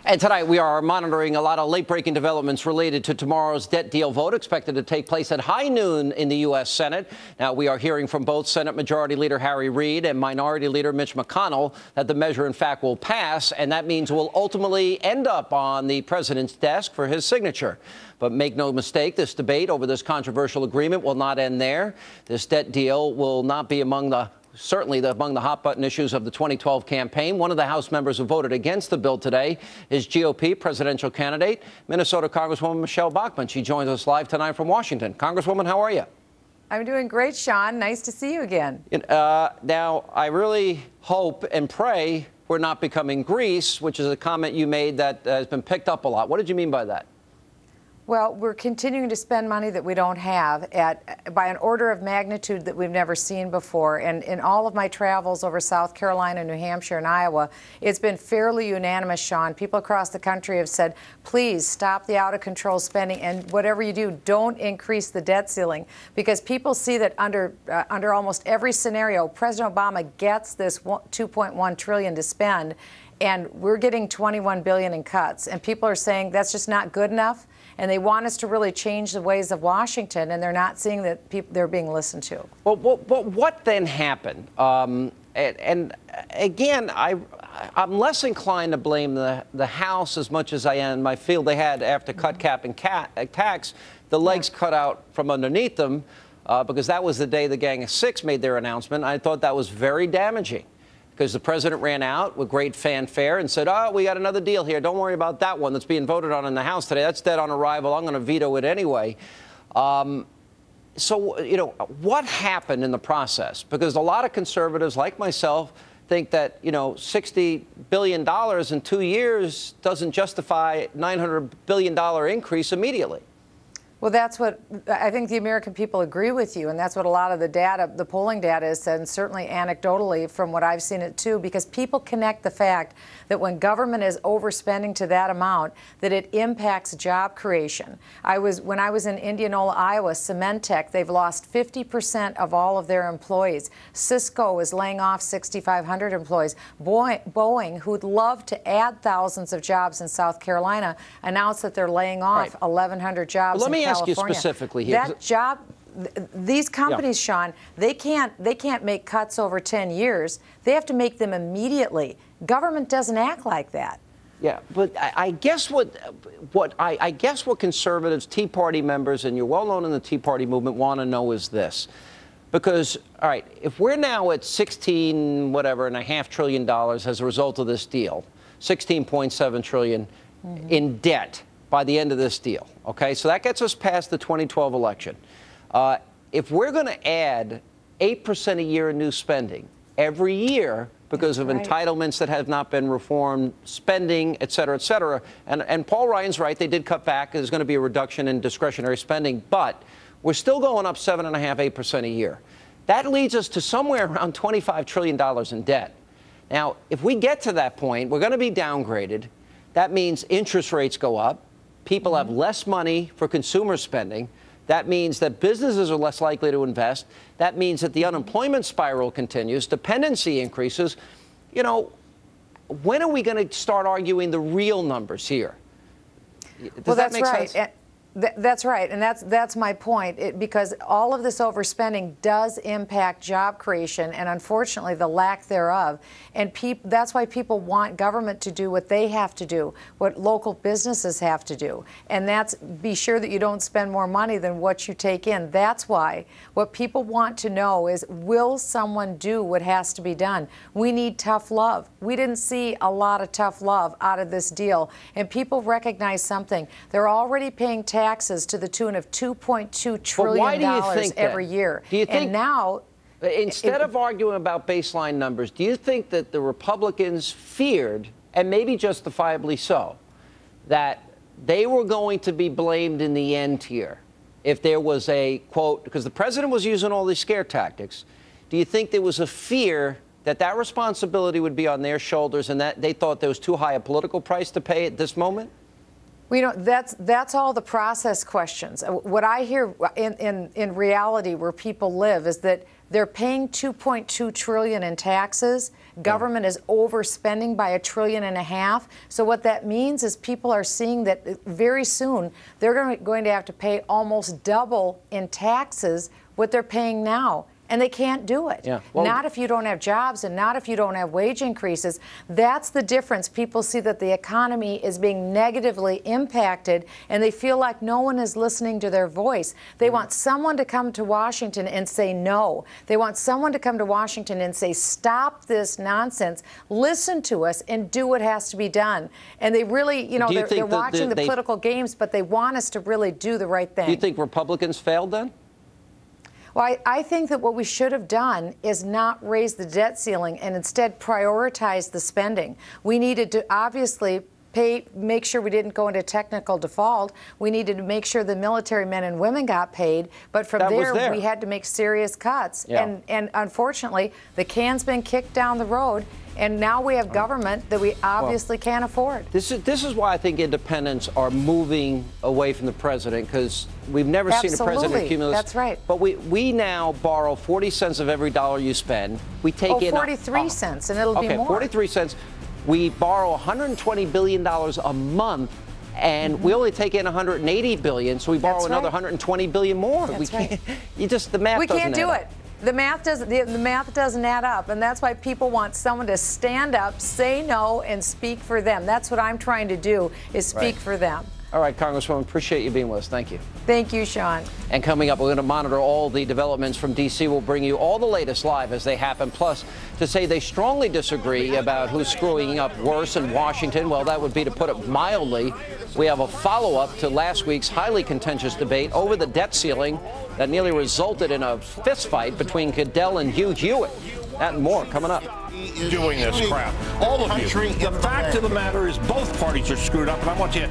And tonight we are monitoring a lot of late-breaking developments related to tomorrow's debt deal vote, expected to take place at high noon in the U.S. Senate. Now, we are hearing from both Senate Majority Leader Harry Reid and Minority Leader Mitch McConnell that the measure, in fact, will pass, and that means will ultimately end up on the president's desk for his signature. But make no mistake, this debate over this controversial agreement will not end there. This debt deal will not be among the hot-button issues of the 2012 campaign. One of the House members who voted against the bill today is GOP presidential candidate, Minnesota Congresswoman Michelle Bachmann. She joins us live tonight from Washington. Congresswoman, how are you? I'm doing great, Sean. Nice to see you again. Now, I really hope and pray we're not becoming Greece, which is a comment you made that has been picked up a lot. What did you mean by that? Well, we're continuing to spend money that we don't have by an order of magnitude that we've never seen before. And in all of my travels over South Carolina, New Hampshire, and Iowa, it's been fairly unanimous, Sean. People across the country have said, please stop the out-of-control spending, and whatever you do, don't increase the debt ceiling. Because people see that under almost every scenario, President Obama gets this $2.1 trillion to spend, and we're getting $21 billion in cuts. And people are saying that's just not good enough. And they want us to really change the ways of Washington, and they're not seeing that they're being listened to. Well, what then happened? And again, I'm less inclined to blame the House as much as I am. I feel they had, after cut, cap, and tax, the legs cut out from underneath them because that was the day the Gang of Six made their announcement. I thought that was very damaging, because the president ran out with great fanfare and said, oh, we got another deal here. Don't worry about that one that's being voted on in the House today. That's dead on arrival. I'm going to veto it anyway. So, you know, what happened in the process? Because a lot of conservatives, like myself, think that, you know, $60 billion in 2 years doesn't justify $900 billion increase immediately. Well, that's what I think the American people agree with you, and that's what a lot of the data, the polling data has said, and certainly anecdotally from what I've seen it too, because people connect the fact that when government is overspending to that amount, that it impacts job creation. When I was in Indianola, Iowa, Cementech, they've lost 50% of all of their employees. Cisco is laying off 6,500 employees. Boeing, who'd love to add thousands of jobs in South Carolina, announced that they're laying off 1,100 jobs. Let me ask you specifically here. That job, these companies, Sean, they can't make cuts over 10 years. They have to make them immediately. Government doesn't act like that. Yeah, but I guess what conservatives, Tea Party members, and you're well known in the Tea Party movement, want to know is this. Because, all right, if we're now at $16.5 trillion as a result of this deal, $16.7 trillion in debt by the end of this deal, okay? So that gets us past the 2012 election. If we're going to add 8% a year in new spending every year because of entitlements that have not been reformed, spending, et cetera, and Paul Ryan's right, they did cut back. There's going to be a reduction in discretionary spending, but we're still going up 7.5%, 8% a year. That leads us to somewhere around $25 trillion in debt. Now, if we get to that point, we're going to be downgraded. That means interest rates go up. People have less money for consumer spending. That means that businesses are less likely to invest. That means that the unemployment spiral continues, dependency increases. You know, when are we going to start arguing the real numbers here? Does that make sense? That's right, and that's my point, because all of this overspending does impact job creation and, unfortunately, the lack thereof. And that's why people want government to do what they have to do, what local businesses have to do, and that's be sure that you don't spend more money than what you take in. That's why what people want to know is, will someone do what has to be done? We need tough love. We didn't see a lot of tough love out of this deal, and people recognize something. They're already paying taxes to the tune of $2.2 trillion every year. Do you think, and now, instead of arguing about baseline numbers, do you think that the Republicans feared, and maybe justifiably so, that they were going to be blamed in the end here if there was a, quote, because the president was using all these scare tactics, do you think there was a fear that that responsibility would be on their shoulders and that they thought there was too high a political price to pay at this moment? Well, you know, that's all the process questions. What I hear in reality where people live is that they're paying $2.2 trillion in taxes Government is overspending by $1.5 trillion. So what that means is people are seeing that very soon they're going to have to pay almost double in taxes what they're paying now. And they can't do it. Yeah. Well, not if you don't have jobs and not if you don't have wage increases. That's the difference. People see that the economy is being negatively impacted, and they feel like no one is listening to their voice. They want someone to come to Washington and say no. They want someone to come to Washington and say, stop this nonsense, listen to us, and do what has to be done. And they really, you know, they're watching the political games, but they want us to really do the right thing. Do you think Republicans failed then? Well, I think that what we should have done is not raise the debt ceiling and instead prioritize the spending. We needed to obviously make sure we didn't go into technical default. We needed to make sure the military men and women got paid. But from there, we had to make serious cuts. Yeah. And unfortunately, the can's been kicked down the road. And now we have government that we obviously can't afford. This is why I think independents are moving away from the president, because we've never seen a president accumulate. That's right. But we now borrow 40 cents of every dollar you spend. We take in 43 cents, and it'll be more. 43 cents. We borrow $120 billion a month, and we only take in $180 billion, so we borrow another $120 billion more. That's right. The math we doesn't can't do add it. up. The math doesn't add up, and that's why people want someone to stand up, say no, and speak for them. That's what I'm trying to do, is speak for them. All right, Congresswoman, appreciate you being with us. Thank you. Thank you, Sean. And coming up, we're going to monitor all the developments from D.C. We'll bring you all the latest live as they happen. Plus, to say they strongly disagree about who's screwing up worse in Washington, well, that would be to put it mildly. We have a follow-up to last week's highly contentious debate over the debt ceiling that nearly resulted in a fistfight between Goodell and Hugh Hewitt. That and more coming up. Doing this crap. All of you. The fact of the matter is both parties are screwed up, and I want you